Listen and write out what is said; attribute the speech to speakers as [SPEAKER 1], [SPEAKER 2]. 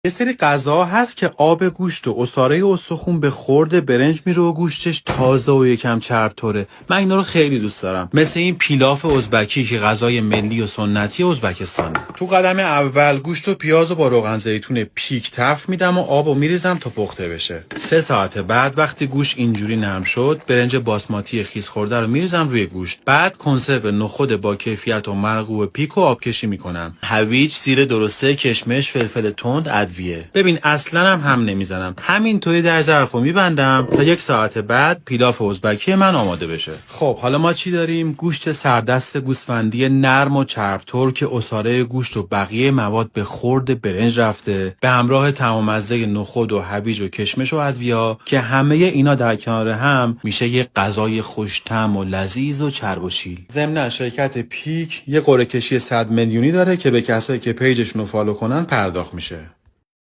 [SPEAKER 1] یه سری غذا هست که آب گوشت و عصاره استخون به خورد برنج میره و گوشتش تازه و یکم چرب‌طوره. من اینا رو خیلی دوست دارم. مثل این پیلاف ازبکی که غذای ملی و سنتی ازبکستانه. تو قدم اول گوشت و پیاز رو با روغن زیتون پیک تفت میدم و آبو میریزم تا پخته بشه. 3 ساعت بعد وقتی گوشت اینجوری نرم شد، برنج باسماتی خیس خورده رو میریزم روی گوشت. بعد کنسرو نخود با کیفیت و مرغوب پیک و آبکشی میکنم. هویج، زیر درسته، کشمش، فلفل تند، ادویه. ببین اصلا هم نمیزنم. همینطوری در ظرفو میبندم تا 1 ساعت بعد پیلاف ازبکی من آماده بشه. خب حالا ما چی داریم؟ گوشت سردست گوسفندی نرم و چرب‌طور که عصاره گوشت و بقیه مواد به خورد برنج رفته، به همراه تمام‌مزه نخود و هویج و کشمش و ادویا که همه اینا در کنار هم میشه یه غذای خوش‌طعم و لذیذ و چرب و شیل. ضمن شرکت پیک یه قرعه کشی 100 میلیونی داره که به کسایی که پیجشون رو فالو کنن پرداخت میشه.